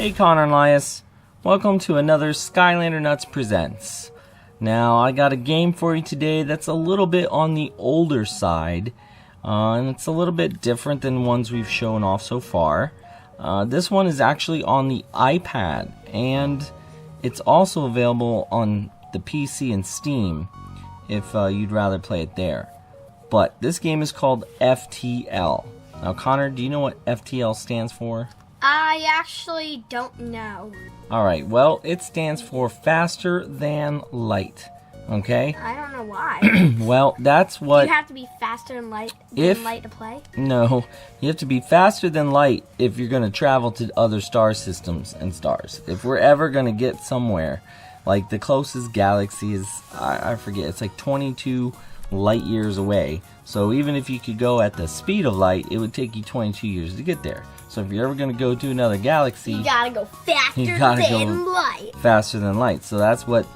Hey Connor and Elias, welcome to another SkylanderNutts Presents. Now I got a game for you today that's a little bit on the older side, and it's a little bit different than ones we've shown off so far. This one is actually on the iPad, and it's also available on the PC and Steam if you'd rather play it there. But this game is called FTL. Now Connor, do you know what FTL stands for? I actually don't know. Alright, well, it stands for faster than light. Okay? I don't know why. Well, that's what... Do you have to be faster than light to play? No, you have to be faster than light if you're going to travel to other star systems and stars. If we're ever going to get somewhere, like the closest galaxy is, I forget, it's like 22 light years away. So even if you could go at the speed of light, it would take you 22 years to get there. So if you're ever going to go to another galaxy, you gotta go faster than light. Faster than light. So that's what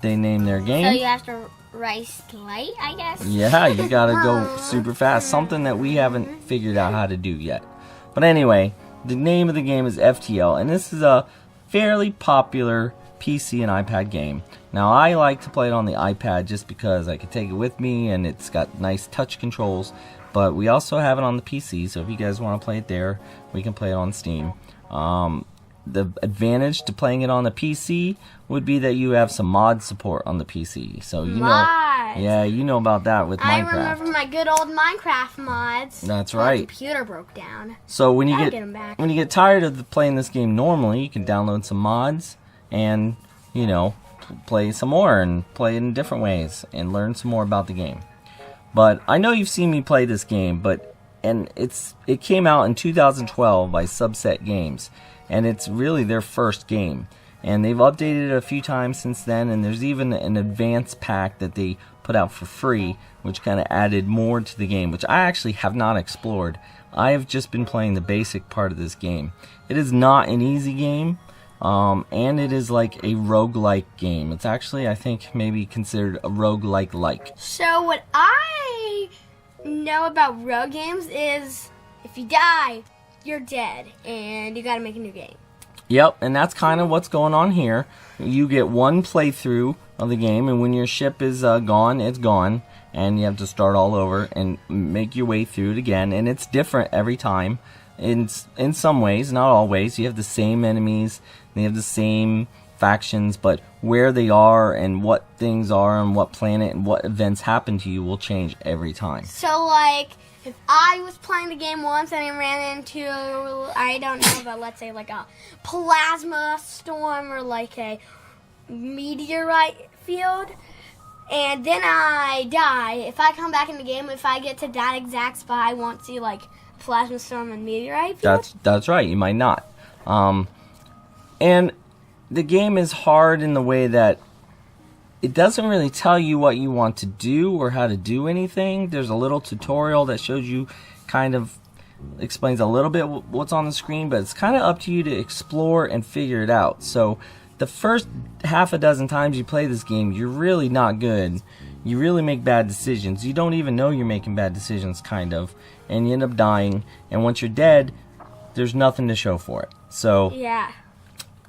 they named their game. So you have to race light, I guess? Yeah, you gotta go super fast. Something that we haven't figured out how to do yet. But anyway, the name of the game is FTL, and this is a fairly popular PC and iPad game. Now I like to play it on the iPad just because I can take it with me and it's got nice touch controls. But we also have it on the PC, so if you guys want to play it there, we can play it on Steam. The advantage to playing it on the PC would be that you have some mod support on the PC. So you know, yeah, you know about that with Minecraft. I remember my good old Minecraft mods. That's right. My computer broke down. So when you get tired of playing this game normally, you can download some mods and, you know, play some more and play it in different ways and learn some more about the game. But I know you've seen me play this game, it came out in 2012 by Subset Games, and it's really their first game. And they've updated it a few times since then, and there's even an advanced pack that they put out for free, which kind of added more to the game, which I actually have not explored. I have just been playing the basic part of this game. It is not an easy game. And it is like a roguelike game. It's actually, I think, maybe considered a roguelike-like. So what I know about rogue games is if you die, you're dead, and you gotta make a new game. Yep, and that's kind of what's going on here. You get one playthrough of the game, and when your ship is gone, it's gone, and you have to start all over and make your way through it again, and it's different every time. In some ways, not always. You have the same enemies, they have the same factions, but where they are and what things are on what planet and what events happen to you will change every time. So, like, if I was playing the game once and I ran into, I don't know, but let's say like a plasma storm or like a meteorite field, and then I die, if I come back in the game, if I get to that exact spot, I won't see, like, plasma storm and meteorite field? That's right, you might not. And the game is hard in the way that it doesn't really tell you what you want to do or how to do anything. There's a little tutorial that shows you, kind of explains a little bit what's on the screen, but it's kind of up to you to explore and figure it out. So the first half a dozen times you play this game, you're really not good. You really make bad decisions. You don't even know you're making bad decisions, kind of, and you end up dying. And once you're dead, there's nothing to show for it. So yeah,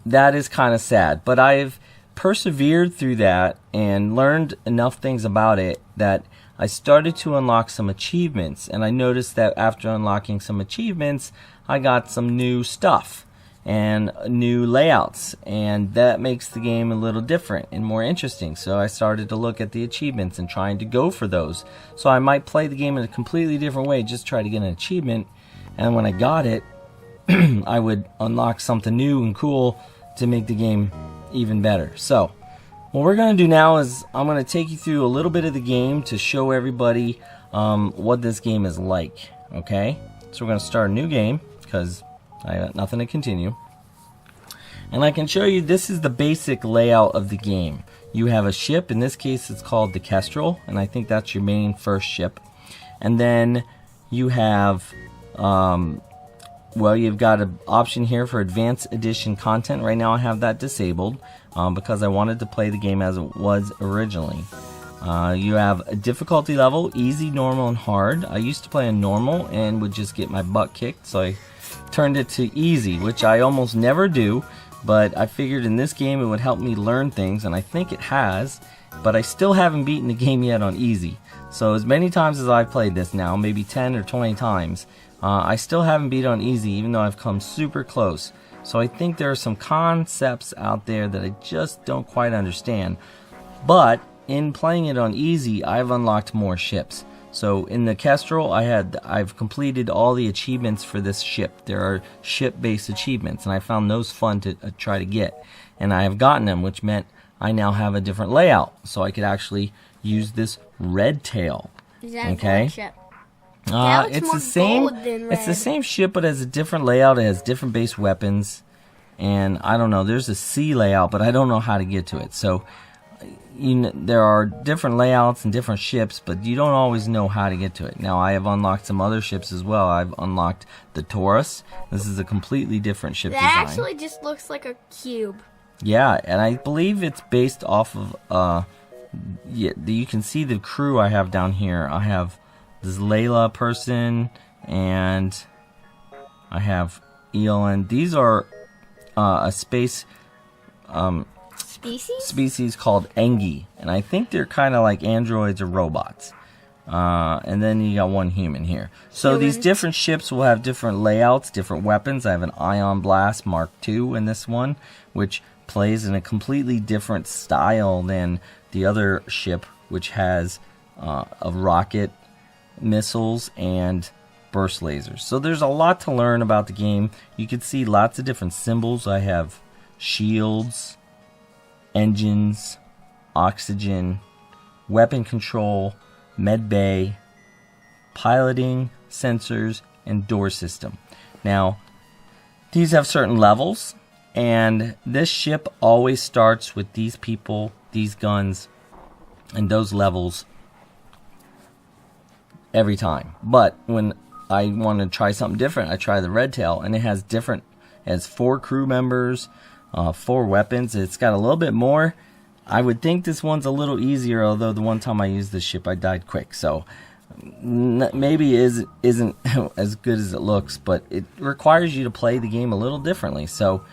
that is kind of sad. But I've persevered through that and learned enough things about it that I started to unlock some achievements. And I noticed that after unlocking some achievements, I got some new stuff and new layouts, and that makes the game a little different and more interesting. So I started to look at the achievements and trying to go for those. So I might play the game in a completely different way, just try to get an achievement, and when I got it, I would unlock something new and cool to make the game even better. So what we're going to do now is I'm going to take you through a little bit of the game to show everybody what this game is like. Okay, so we're going to start a new game because I got nothing to continue. And I can show you, this is the basic layout of the game. You have a ship, in this case it's called the Kestrel, and I think that's your main first ship. And then you have, well, you've got an option here for Advanced Edition content. Right now I have that disabled because I wanted to play the game as it was originally. You have a difficulty level, easy, normal, and hard. I used to play on normal and would just get my butt kicked, so I turned it to easy, which I almost never do, but I figured in this game it would help me learn things, and I think it has, but I still haven't beaten the game yet on easy. So as many times as I've played this now, maybe 10 or 20 times, I still haven't beat on easy, even though I've come super close. So I think there are some concepts out there that I just don't quite understand. But in playing it on easy, I've unlocked more ships. So in the Kestrel, I've completed all the achievements for this ship. There are ship-based achievements, and I found those fun to try to get. And I have gotten them, which meant I now have a different layout, so I could actually use this red tail. Is that okay? a ship? That It's looks the same. more gold than red. It's the same ship, but it has a different layout. It has different base weapons, and I don't know. There's a sea layout, but I don't know how to get to it. So, there are different layouts and different ships, but you don't always know how to get to it. Now, I have unlocked some other ships as well. I've unlocked the Taurus. This is a completely different ship design. That actually just looks like a cube. Yeah, and I believe it's based off of. You can see the crew I have down here. I have this Layla person, and I have Elan. These are a space species called Engi, and I think they're kind of like androids or robots. And then you got one human here. So these different ships will have different layouts, different weapons. I have an Ion Blast Mark II in this one, which plays in a completely different style than the other ship, which has a rocket, missiles, and burst lasers. So there's a lot to learn about the game. You can see lots of different symbols. I have shields, engines, oxygen, weapon control, med bay, piloting, sensors, and door system. Now, these have certain levels, and this ship always starts with these people, these guns, and those levels every time. But when I want to try something different, I try the Red Tail, and it has 4 crew members, 4 weapons. It's got a little bit more. I would think this one's a little easier, although the one time I used this ship, I died quick. So maybe it isn't as good as it looks, but it requires you to play the game a little differently. So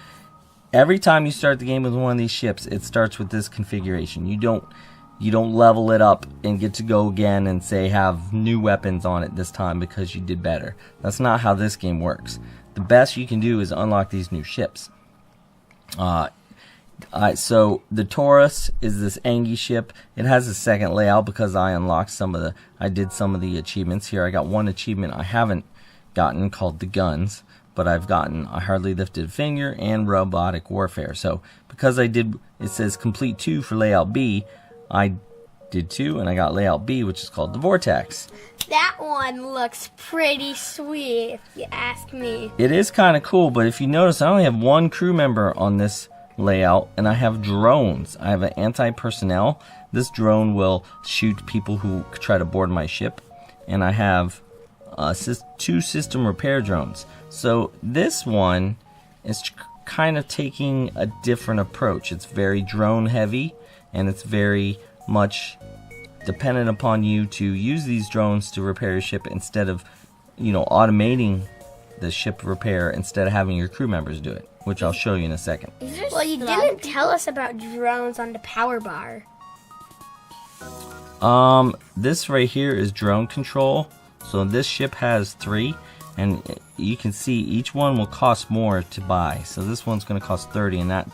every time you start the game with one of these ships, it starts with this configuration. You don't level it up and get to go again and say have new weapons on it this time because you did better. That's not how this game works. The best you can do is unlock these new ships. So the Taurus is this Engi ship. It has a second layout because I unlocked I did some of the achievements here. I got one achievement I haven't gotten called the guns, but I've gotten a hardly lifted finger and robotic warfare. So because it says complete 2 for layout B, I did 2 and I got layout B, which is called the Vortex. That one looks pretty sweet, if you ask me. It is kind of cool, but if you notice, I only have 1 crew member on this layout, and I have drones. I have an anti-personnel. This drone will shoot people who try to board my ship, and I have 2 system repair drones. So this one is kind of taking a different approach. It's very drone heavy, and it's very much dependent upon you to use these drones to repair your ship instead of, automating the ship repair instead of having your crew members do it, which I'll show you in a second. Well, you didn't tell us about drones on the power bar. This right here is drone control. So this ship has 3, and you can see each one will cost more to buy. So this one's going to cost 30, and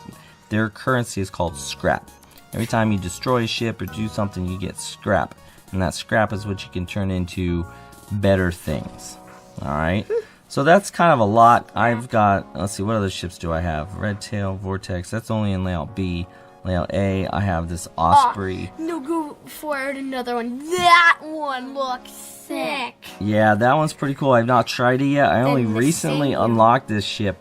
their currency is called scrap. Every time you destroy a ship or do something, you get scrap, and that scrap is what you can turn into better things. Alright, so that's kind of a lot. I've got, let's see, what other ships do I have? Red Tail, Vortex, that's only in layout B. Layout A, I have this Osprey. No, go forward another one. That one looks sick. Yeah, that one's pretty cool. I've not tried it yet. I only recently unlocked this ship.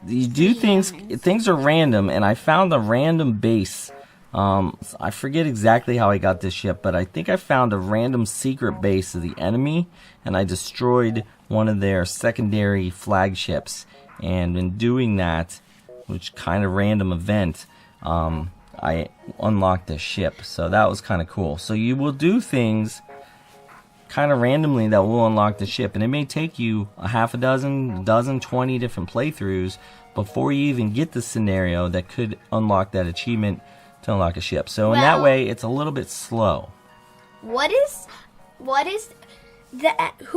You do things are random, and I found a random base. I forget exactly how I got this ship, but I think I found a random secret base of the enemy, and I destroyed one of their secondary flagships. And in doing that, which kind of random event, I unlocked the ship. So that was kind of cool. So you will do things kind of randomly that will unlock the ship, and it may take you a half a dozen, 20 different playthroughs before you even get the scenario that could unlock that achievement to unlock a ship. So in that way, it's a little bit slow. Who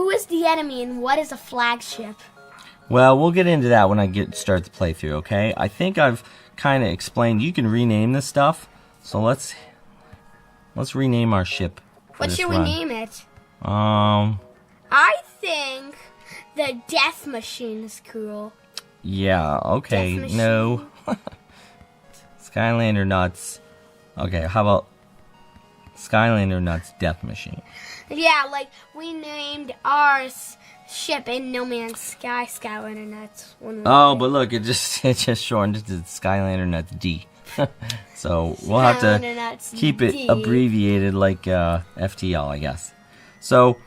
is the enemy and what is a flagship? Well, we'll get into that when I start the playthrough, okay? I think I've kind of explained. You can rename this stuff. So let's rename our ship. What should we name it? I think the Death Machine is cool. Yeah, okay. No. SkylanderNutts. Okay, how about SkylanderNutts Death Machine? Yeah, like we named our ship in No Man's Sky SkylanderNutts. But look, it just shortened to SkylanderNutts D. So we'll have to keep it abbreviated like FTL, I guess. So,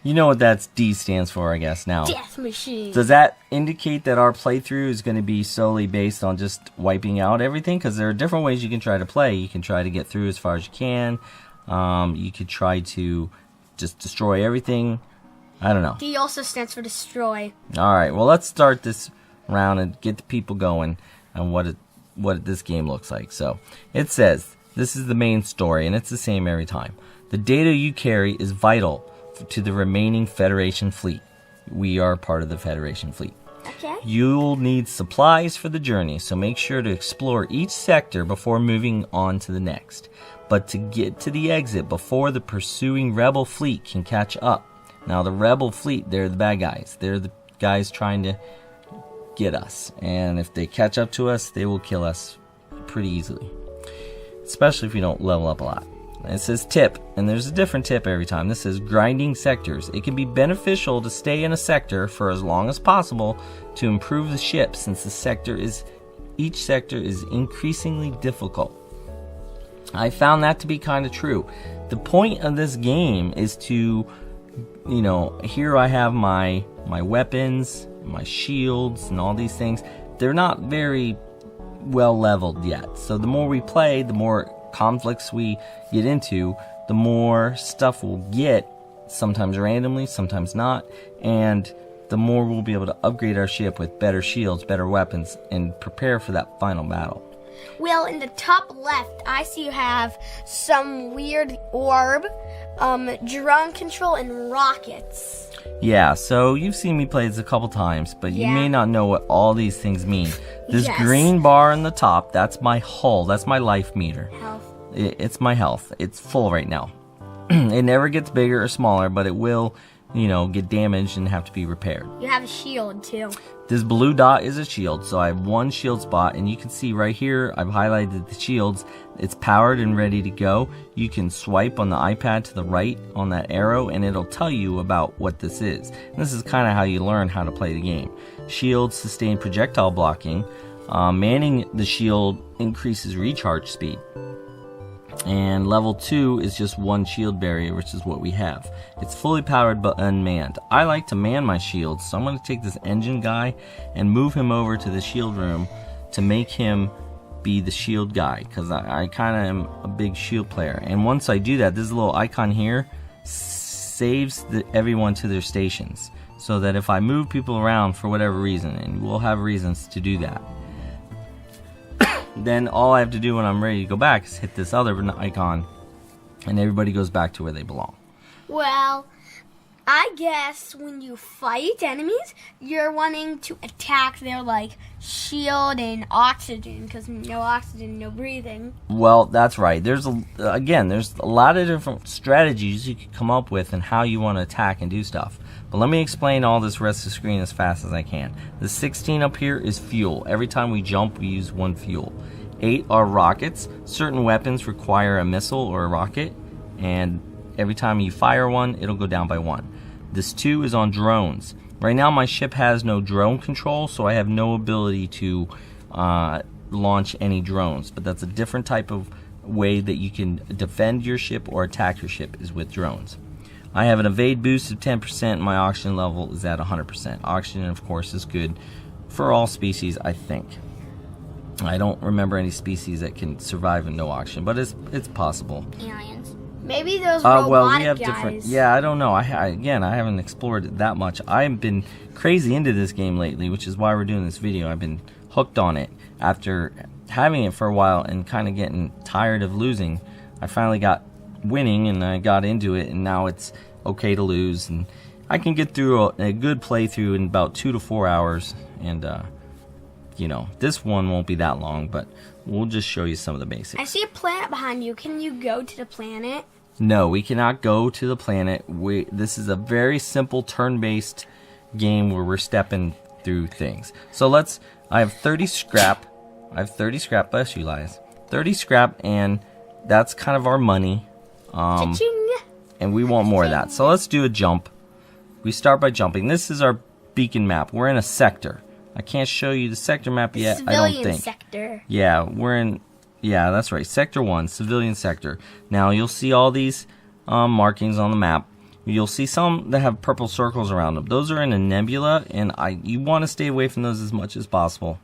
you know what that D stands for, I guess, now. Death Machine. Does that indicate that our playthrough is going to be solely based on just wiping out everything? Because there are different ways you can try to play. You can try to get through as far as you can. You could try to just destroy everything. I don't know. D also stands for destroy. Alright, well, let's start this round and get the people going on what this game looks like. So, it says, this is the main story, and it's the same every time. The data you carry is vital to the remaining Federation fleet. We are part of the Federation fleet. Okay. You'll need supplies for the journey, so make sure to explore each sector before moving on to the next. But to get to the exit before the pursuing Rebel fleet can catch up. Now, the Rebel fleet, they're the bad guys. They're the guys trying to get us. And if they catch up to us, they will kill us pretty easily. Especially if you don't level up a lot. It says tip, and there's a different tip every time. This says grinding sectors. It can be beneficial to stay in a sector for as long as possible to improve the ship, since each sector is increasingly difficult. I found that to be kind of true. The point of this game is to, here I have my weapons, my shields, and all these things. They're not very well leveled yet. So the more we play, the more conflicts we get into, the more stuff we'll get, sometimes randomly, sometimes not, and the more we'll be able to upgrade our ship with better shields, better weapons, and prepare for that final battle. Well, in the top left, I see you have some weird orb, drone control, and rockets. Yeah, so you've seen me play this a couple times, but you may not know what all these things mean. This green bar in the top, that's my hull, that's my life meter. Health. It's my health. It's full right now. It never gets bigger or smaller, but it will, get damaged and have to be repaired. You have a shield, too. This blue dot is a shield, so I have one shield spot, and you can see right here, I've highlighted the shields. It's powered and ready to go. You can swipe on the iPad to the right on that arrow, and it'll tell you about what this is. And this is kind of how you learn how to play the game. Shields sustain projectile blocking. Manning the shield increases recharge speed. And level 2 is just one shield barrier, which is what we have. It's fully powered but unmanned. I like to man my shields, so I'm going to take this engine guy and move him over to the shield room to make him be the shield guy, because I kind of am a big shield player. And once I do that, this little icon here saves everyone to their stations, so that if I move people around for whatever reason, and we'll have reasons to do that, then all I have to do when I'm ready to go back is hit this other icon, and everybody goes back to where they belong. Well, I guess when you fight enemies, you're wanting to attack their, shield and oxygen, because no oxygen, no breathing. Well, that's right. There's a lot of different strategies you can come up with and how you want to attack and do stuff. But let me explain all this rest of the screen as fast as I can. The 16 up here is fuel. Every time we jump, we use one fuel. 8 are rockets. Certain weapons require a missile or a rocket, and every time you fire one, it'll go down by 1. This 2 is on drones. Right now my ship has no drone control, so I have no ability to launch any drones. But that's a different type of way that you can defend your ship or attack your ship, is with drones. I have an evade boost of 10%, and my oxygen level is at 100%. Oxygen, of course, is good for all species, I think. I don't remember any species that can survive in no oxygen, but it's possible. Aliens. Maybe those robotic well, we have guys. different. Yeah, I don't know. I haven't explored it that much. I've been crazy into this game lately, which is why we're doing this video. I've been hooked on it after having it for a while and kind of getting tired of losing. I finally got winning, and I got into it, and now it's okay to lose, and I can get through a good playthrough in about 2 to 4 hours. And you know, this one won't be that long, but we'll just show you some of the basics. I see a planet behind you. Can you go to the planet? No, we cannot go to the planet. This is a very simple turn-based game where we're stepping through things. So I have 30 scrap. Bless you, Lias. 30 scrap, and that's kind of our money. Cha-ching. And we want more of that. So let's do a jump. We start by jumping. This is our beacon map. We're in a sector. I can't show you the sector map yet, I don't think. Civilian sector. Yeah, yeah, that's right. Sector 1, civilian sector. Now, you'll see all these markings on the map. You'll see some that have purple circles around them. Those are in a nebula, and you want to stay away from those as much as possible.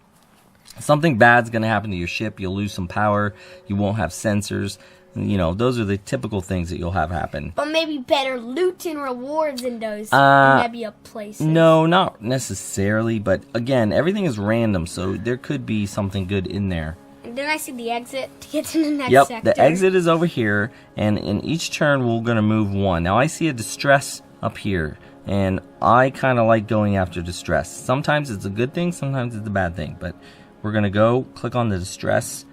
Something bad's going to happen to your ship. You'll lose some power. You won't have sensors. You know, those are the typical things that you'll have happen. But maybe better loot and rewards in those nebula places. No, not necessarily. But again, everything is random, so there could be something good in there. And then I see the exit to get to the next sector. Yep, the exit is over here, and in each turn we're going to move one. Now I see a distress up here, and I kind of like going after distress. Sometimes it's a good thing, sometimes it's a bad thing. But we're going to go click on the distress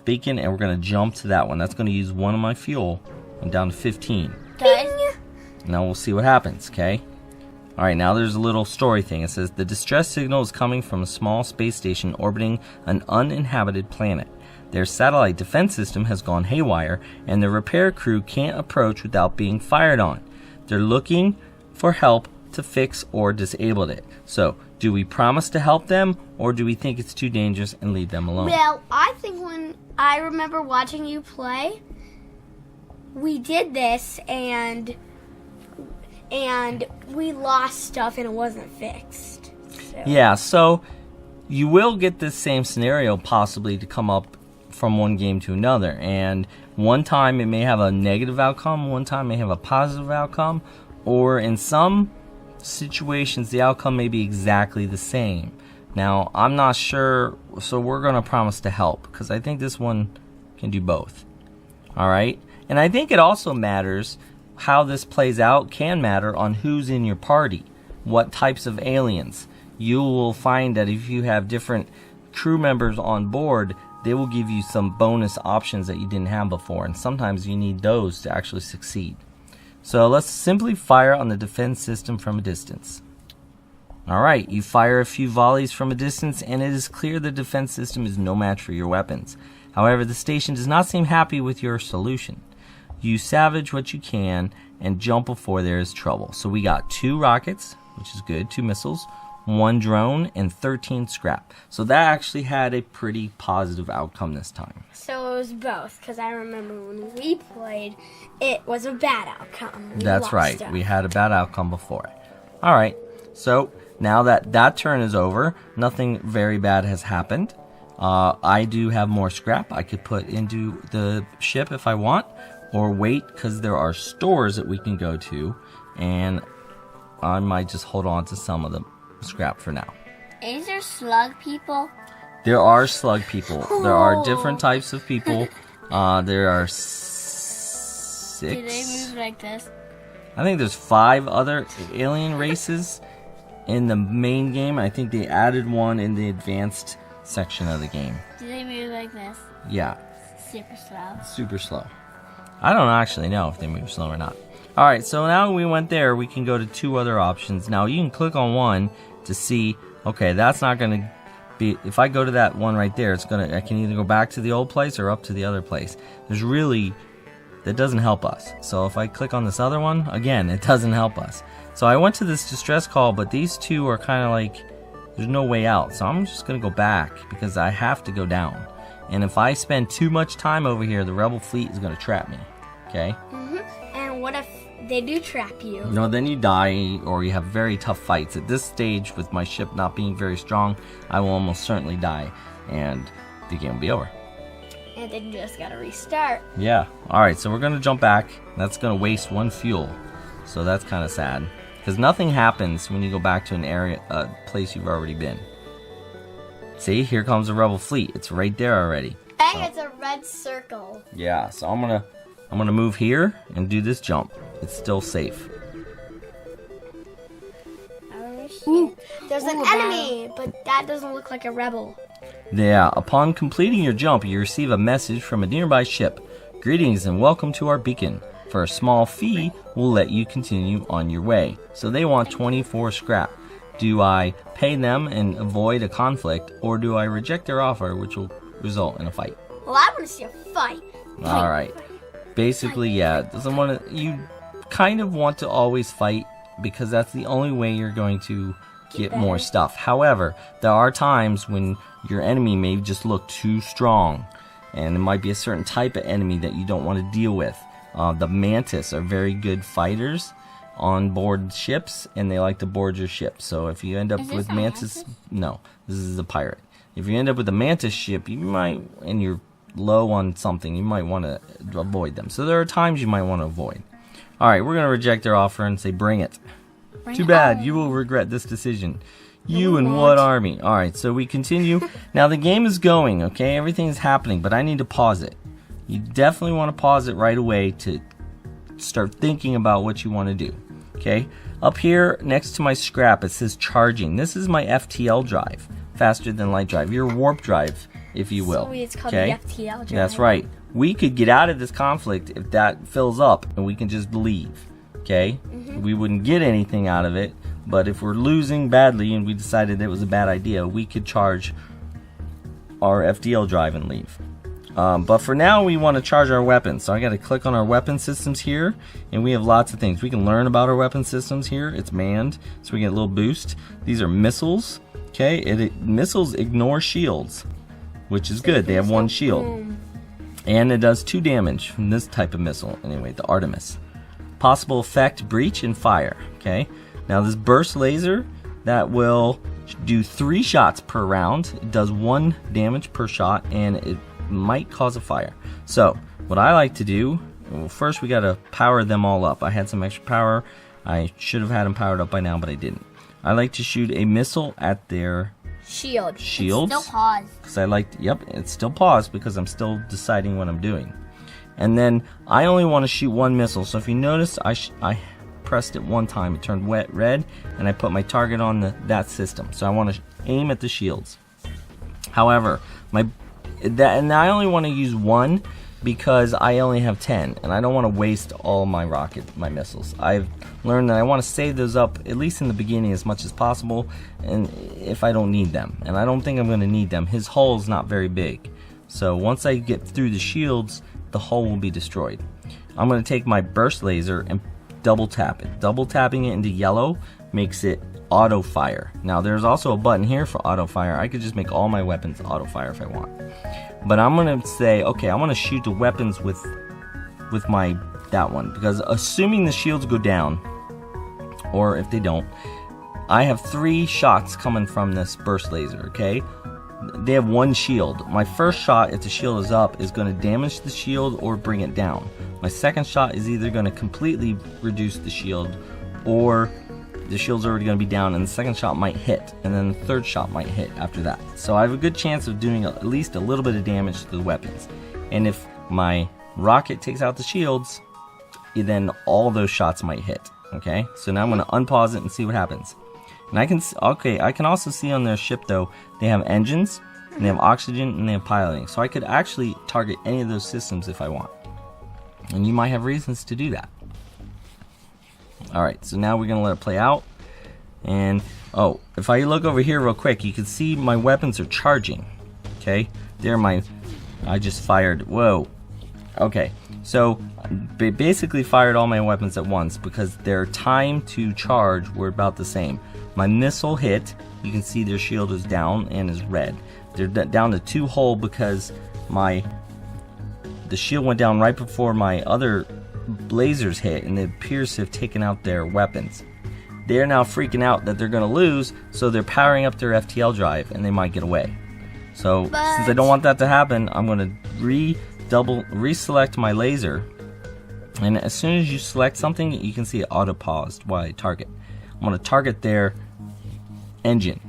beacon, and we're going to jump to that one. That's going to use one of my fuel. I'm down to 15. Guys. Now we'll see what happens, okay? Alright, now there's a little story thing. It says, the distress signal is coming from a small space station orbiting an uninhabited planet. Their satellite defense system has gone haywire, and the repair crew can't approach without being fired on. They're looking for help to fix or disable it. So, do we promise to help them, or do we think it's too dangerous and leave them alone? Well, I think when I remember watching you play, we did this, and we lost stuff and it wasn't fixed. So. Yeah, so you will get this same scenario possibly to come up from one game to another, and one time it may have a negative outcome, one time it may have a positive outcome, or in some situations the outcome may be exactly the same. Now, I'm not sure, so we're going to promise to help, because I think this one can do both. Alright? And I think it also matters, how this plays out can matter on who's in your party, what types of aliens. You will find that if you have different crew members on board, they will give you some bonus options that you didn't have before, and sometimes you need those to actually succeed. So let's simply fire on the defense system from a distance. Alright, you fire a few volleys from a distance, and it is clear the defense system is no match for your weapons. However, the station does not seem happy with your solution. You salvage what you can and jump before there is trouble. So we got 2 rockets, which is good, 2 missiles, 1 drone, and 13 scrap. So that actually had a pretty positive outcome this time. So it was both, because I remember when we played, it was a bad outcome. That's right. We had a bad outcome before it. Alright, so now that turn is over, nothing very bad has happened. I do have more scrap I could put into the ship if I want, or wait, because there are stores that we can go to, and I might just hold on to some of the scrap for now. Is there slug people? There are slug people. There are different types of people. There are 6. Do they move like this? I think there's 5 other alien races in the main game. I think they added one in the advanced section of the game. Do they move like this? Yeah. Super slow. Super slow. I don't actually know if they move slow or not. Alright, so now we went there, we can go to 2 other options. Now you can click on one to see, okay, that's not going to be, if I go to that one right there, I can either go back to the old place or up to the other place. That doesn't help us. So if I click on this other one, again, it doesn't help us. So I went to this distress call, but these 2 are kind of like, there's no way out. So I'm just going to go back because I have to go down. And if I spend too much time over here, the rebel fleet is going to trap me. Okay? And what if they do trap you? No, then you die, or you have very tough fights. At this stage, with my ship not being very strong, I will almost certainly die. and the game will be over. And then you just gotta restart. Yeah. Alright, so we're going to jump back. That's going to waste 1 fuel. So that's kind of sad. Because nothing happens when you go back to an area, a place you've already been. See, here comes a rebel fleet. It's right there already. Hey, it's a red circle. Yeah, so I'm gonna move here and do this jump. It's still safe. Ooh, there's an enemy, but that doesn't look like a rebel. Yeah, upon completing your jump, you receive a message from a nearby ship. Greetings and welcome to our beacon. For a small fee, we'll let you continue on your way. So they want 24 scrap. Do I pay them and avoid a conflict, or do I reject their offer, which will result in a fight? Well, I want to see a fight. Alright. Basically, yeah, you kind of want to always fight, because that's the only way you're going to get more stuff. However, there are times when your enemy may just look too strong, and it might be a certain type of enemy that you don't want to deal with. The mantis are very good fighters on board ships, and they like to board your ship. So if you end up with mantis, no, this is a pirate. If you end up with a mantis ship, you might, and you're low on something, you might want to avoid them. So there are times you might want to avoid. Alright, we're going to reject their offer and say bring it. Too bad, you will regret this decision. You and what army? Alright, so we continue. Now the game is going, okay? Everything is happening, but I need to pause it. You definitely want to pause it right away to start thinking about what you want to do. Okay? Up here, next to my scrap, it says charging. This is my FTL drive. Faster than light drive. Your warp drive, if you will. So it's called okay? the FTL drive. That's right. We could get out of this conflict if that fills up and we can just leave. Okay? We wouldn't get anything out of it, but if we're losing badly and we decided it was a bad idea, we could charge our FTL drive and leave. But for now, we want to charge our weapons. So I got to click on our weapon systems here, and we have lots of things. We can learn about our weapon systems here. It's manned, so we get a little boost. These are missiles. Okay, missiles ignore shields, which is good. They have 1 shield. And it does 2 damage from this type of missile. Anyway, the Artemis. Possible effect, breach, and fire. Okay, now this burst laser, that will do 3 shots per round. It does 1 damage per shot, and it might cause a fire. So what I like to do, well, first we got to power them all up. I had some extra power. I should have had them powered up by now, but I didn't. I like to shoot a missile at their shields. It's still paused. Because I like to, yep, it's still paused because I'm still deciding what I'm doing. And then I only want to shoot 1 missile. So if you notice, I pressed it 1 time. It turned red, and I put my target on that system. So I want to aim at the shields. However, and I only want to use 1 because I only have 10, and I don't want to waste all my missiles. I've learned that I want to save those up, at least in the beginning, as much as possible, and if I don't need them. And I don't think I'm going to need them. His hull is not very big. So once I get through the shields, the hull will be destroyed. I'm going to take my burst laser and double tap it. Double tapping it into yellow makes it auto fire. Now there's also a button here for auto fire. I could just make all my weapons auto fire if I want. But I'm gonna say, okay, I want to shoot the weapons with that one, because assuming the shields go down, or if they don't, I have 3 shots coming from this burst laser. Okay, they have 1 shield. My first shot, if the shield is up, is going to damage the shield or bring it down. My second shot is either going to completely reduce the shield, or the shield's already going to be down, and the second shot might hit, and then the third shot might hit after that. So I have a good chance of doing at least a little bit of damage to the weapons. And if my rocket takes out the shields, then all those shots might hit. Okay, so now I'm going to unpause it and see what happens. And I can also see on their ship, though, they have engines, and they have oxygen, and they have piloting. So I could actually target any of those systems if I want. And you might have reasons to do that. Alright, so now we're going to let it play out. And, oh, if I look over here real quick, you can see my weapons are charging. Okay, I just fired, whoa. Okay, so basically fired all my weapons at once because their time to charge were about the same. My missile hit, you can see their shield is down and is red. They're down to 2 hull because the shield went down right before my other lasers hit, and it appears to have taken out their weapons. They're now freaking out that they're going to lose, so they're powering up their FTL drive, and they might get away. So since I don't want that to happen, I'm going to reselect my laser. And as soon as you select something, you can see it auto paused while I target. I'm going to target their engine.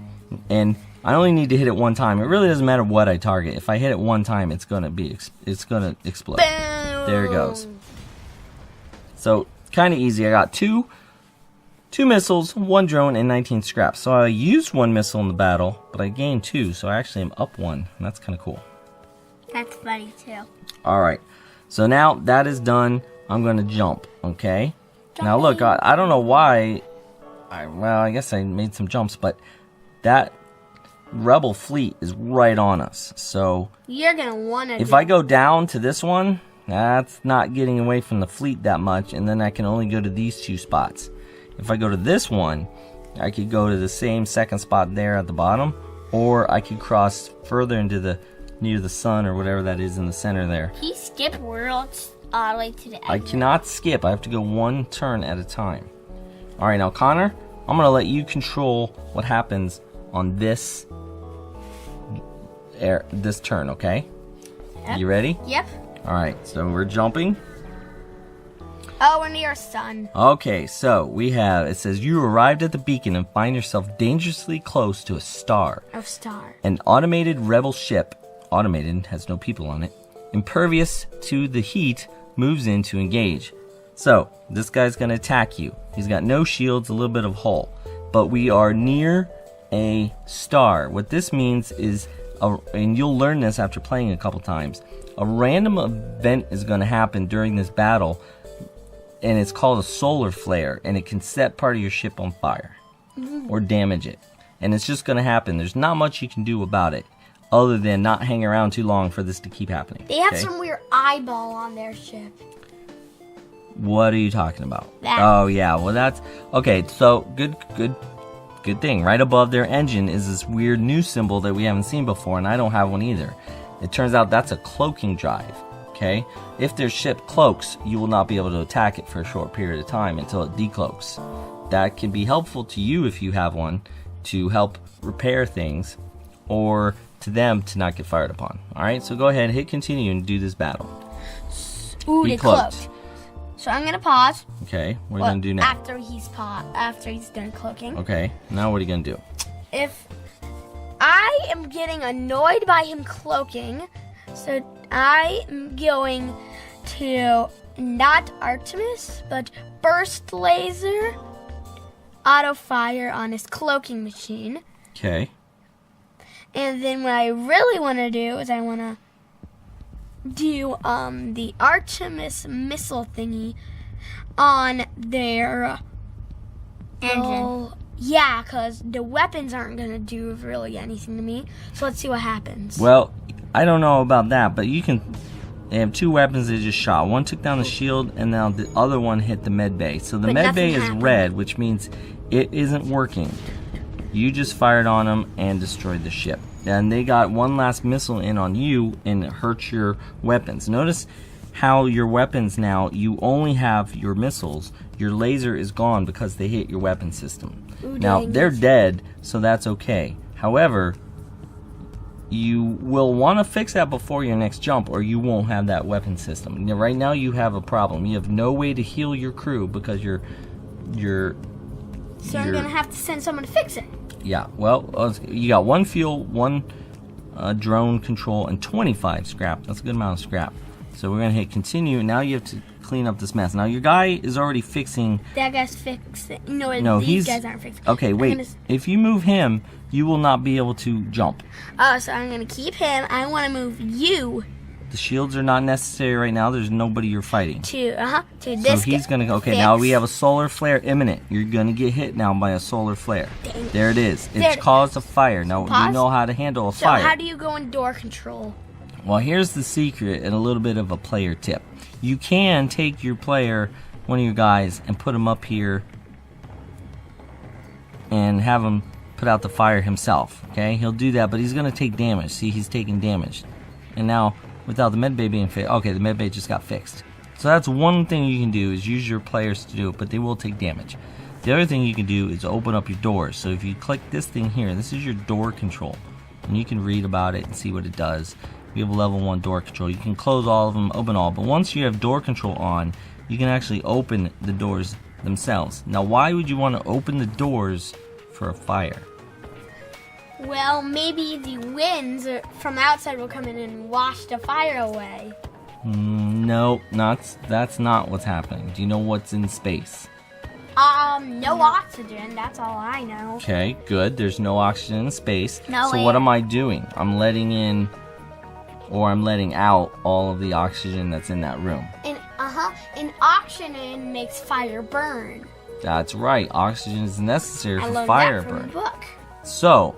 And I only need to hit it one time. It really doesn't matter what I target. If I hit it one time, it's going to explode. Boom. There it goes. So kind of easy. I got two missiles, 1 drone, and 19 scraps. So I used 1 missile in the battle, but I gained 2, so I actually am up 1, and that's kind of cool. That's funny too. Alright, so now that is done, I'm going to jump, okay? Now look, I don't know why, I guess I made some jumps, but that rebel fleet is right on us, so you're going to want to if I go down to this one, that's not getting away from the fleet that much, and then I can only go to these 2 spots. If I go to this one, I could go to the same second spot there at the bottom, or I could cross further into near the sun or whatever that is in the center there. He skipped worlds all the way to the end. I cannot skip. I have to go 1 turn at a time. Alright, now Connor, I'm going to let you control what happens on this turn, okay? Yep. You ready? Yep. Alright, so we're jumping. Oh, we're near sun. Okay, so it says you arrived at the beacon and find yourself dangerously close to a star. A star. An automated rebel ship, automated, has no people on it, impervious to the heat, moves in to engage. So, this guy's going to attack you. He's got no shields, a little bit of hull. But we are near a star. What this means is, and you'll learn this after playing a couple times, a random event is going to happen during this battle, and it's called a solar flare, and it can set part of your ship on fire or damage it. And it's just going to happen. There's not much you can do about it other than not hang around too long for this to keep happening. They have some weird eyeball on their ship. What are you talking about? That. Oh, yeah. Well, that's... Okay, so good thing. Right above their engine is this weird new symbol that we haven't seen before, and I don't have one either. It turns out that's a cloaking drive. Okay? If their ship cloaks, you will not be able to attack it for a short period of time until it decloaks. That can be helpful to you if you have one to help repair things, or to them to not get fired upon. Alright, so go ahead, hit continue and do this battle. Ooh, they cloaked. So I'm gonna pause. Okay, what are you gonna do now? After he's done cloaking. Okay, now what are you gonna do? If I am getting annoyed by him cloaking, so I am going to not Artemis, but burst laser, auto fire on his cloaking machine. Okay. And then what I really want to do is I want to do the Artemis missile thingy on their engine. Well, yeah, because the weapons aren't going to do really anything to me. So let's see what happens. Well, I don't know about that, but they have 2 weapons they just shot. One took down the shield, and now the other one hit the med bay. So the med bay is red, which means it isn't working. You just fired on them and destroyed the ship. And they got one last missile in on you, and it hurts your weapons. Notice how your weapons now, you only have your missiles. Your laser is gone because they hit your weapon system. Ooh, now, they're dead, so that's okay. However, you will want to fix that before your next jump, or you won't have that weapon system. Now, right now, you have a problem. You have no way to heal your crew because So I'm going to have to send someone to fix it. Yeah, well, you got 1 fuel, 1 drone control, and 25 scrap. That's a good amount of scrap. So we're going to hit continue. Now you have to clean up this mess. Now your guy is already fixing... That guy's fixing... No, these guys aren't fixing. Okay, wait. If you move him, you will not be able to jump. Oh, so I'm going to keep him. I want to move you. The shields are not necessary right now. There's nobody you're fighting. To this So he's going to go... Okay, now we have a solar flare imminent. You're going to get hit now by a solar flare. There it is. It's caused a fire. Now, you know how to handle a fire. So how do you go in door control? Well, here's the secret and a little bit of a player tip. You can take your player, one of your guys, and put him up here and have him put out the fire himself. Okay? He'll do that, but he's going to take damage. See, he's taking damage. And now... without the medbay being fixed. Okay, the medbay just got fixed. So that's one thing you can do, is use your players to do it, but they will take damage. The other thing you can do is open up your doors. So if you click this thing here, this is your door control. and you can read about it and see what it does. We have a level 1 door control. You can close all of them, open all, but once you have door control on, you can actually open the doors themselves. Now, why would you want to open the doors for a fire? Well, maybe the winds from outside will come in and wash the fire away. No, that's not what's happening. Do you know what's in space? No oxygen, that's all I know. Okay, good. There's no oxygen in space. No so air. what am I doing? I'm letting in, or I'm letting out all of the oxygen that's in that room. And oxygen makes fire burn. That's right. Oxygen is necessary I for learned fire that from burn. a book. So,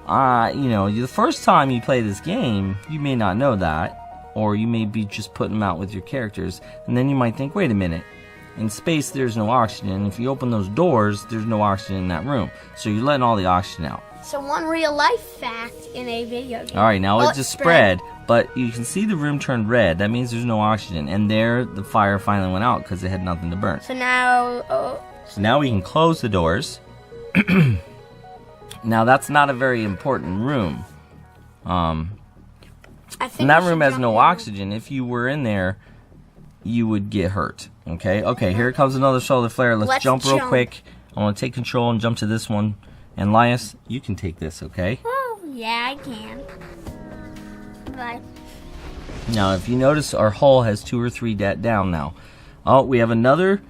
the first time you play this game, you may not know that, or you may be just putting them out with your characters, and then you might think, wait a minute, in space there's no oxygen. If you open those doors, there's no oxygen in that room. So you're letting all the oxygen out. So one real life fact in a video game. Alright, now Well, it just spread, but you can see the room turned red. That means there's no oxygen. And there, the fire finally went out because it had nothing to burn. So now, So now we can close the doors. Now that's not a very important room. I think And that we should room has jump no in. oxygen. If you were in there, you would get hurt. Okay, here comes another solar flare. Let's jump real quick. I want to take control and jump to this one. And Linus, you can take this, okay? Oh, yeah, I can. Bye. Now, if you notice, our hull has 2 or 3 down now. Oh, we have another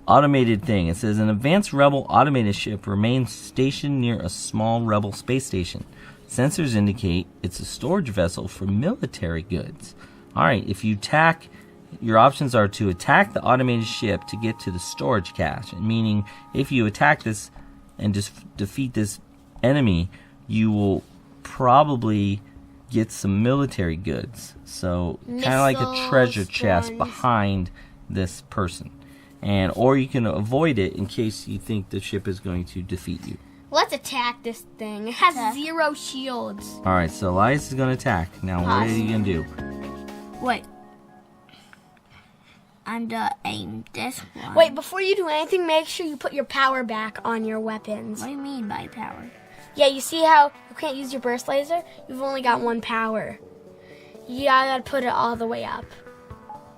automated thing. It says, an advanced Rebel automated ship remains stationed near a small Rebel space station. Sensors indicate it's a storage vessel for military goods. Alright, if you attack, your options are to attack the automated ship to get to the storage cache. Meaning, if you attack this and just defeat this enemy, you will probably get some military goods. So, kind of like a treasure chest guns. behind this person. Or you can avoid it in case you think the ship is going to defeat you. Let's attack this thing. It has 0 shields. Alright, so Elias is going to attack. Now, what are you going to do? Wait. I'm gonna aim this one. Wait, before you do anything, make sure you put your power back on your weapons. What do you mean by power? Yeah, you see how you can't use your burst laser? You've only got 1 power. You gotta put it all the way up.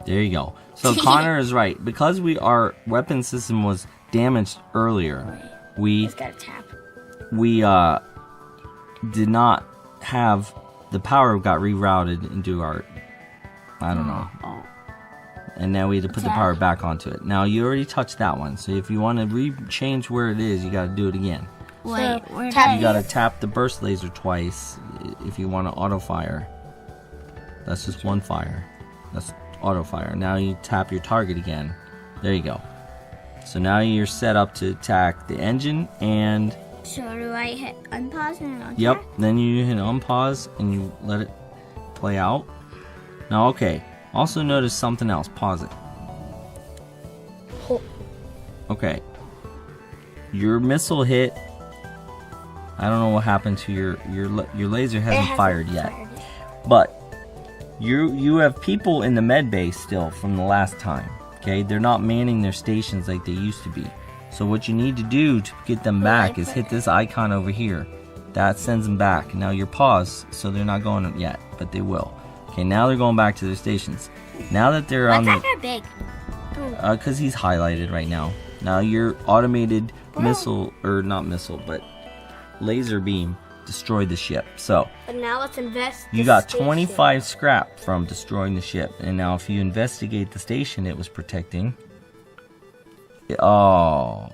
There you go. So Connor is right. Because our weapon system was damaged earlier, we Just gotta tap. did not have the power got rerouted into our, I don't know. Oh. And now we had to put the power back onto it. Now you already touched that one, so if you want to change where it is, you got to do it again. Wait, where tap- You got to tap the burst laser twice if you want to auto fire. That's just 1 fire. That's auto fire. Now you tap your target again. There you go. So now you're set up to attack the engine and. So do I hit unpause and attack? Yep. Then you hit unpause and you let it play out. Now, okay. Also notice something else. Pause it. Okay. Your missile hit. I don't know what happened to your laser hasn't fired yet. But you have people in the med base still from the last time. Okay? They're not manning their stations like they used to be. So what you need to do to get them back is hit this icon over here. That sends them back. Now you're paused, so they're not going yet, but they will. Okay, now they're going back to their stations. Now that they're on What's the... that big? because he's highlighted right now. Now your automated missile, or not missile, but laser beam destroyed the ship. So But now let's invest. you got 25 scrap from destroying the ship. And now if you investigate the station it was protecting, the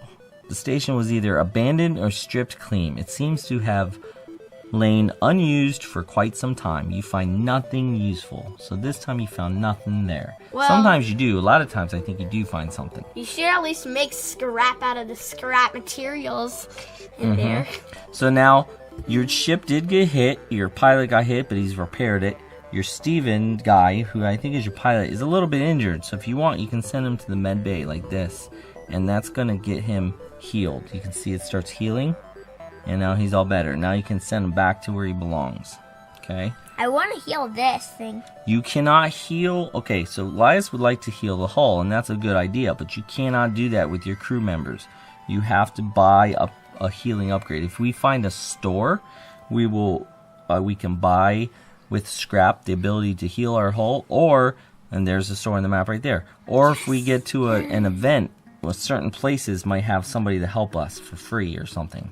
station was either abandoned or stripped clean. It seems to have lain unused for quite some time. You find nothing useful. So this time you found nothing there. Well- Sometimes you do. A lot of times I think you do find something. You should at least make scrap out of the scrap materials in there. So now your ship did get hit. Your pilot got hit, but he's repaired it. Your Steven guy, who I think is your pilot, is a little bit injured. So if you want, you can send him to the med bay like this. And that's going to get him healed. You can see it starts healing. And now he's all better. Now you can send him back to where he belongs. Okay? I want to heal this thing. You cannot heal... Okay, so Elias would like to heal the hull, and that's a good idea. But you cannot do that with your crew members. You have to buy a healing upgrade. If we find a store, we will we can buy with scrap the ability to heal our hull, or, and there's a store on the map right there, or if we get to an event, well, certain places might have somebody to help us for free or something.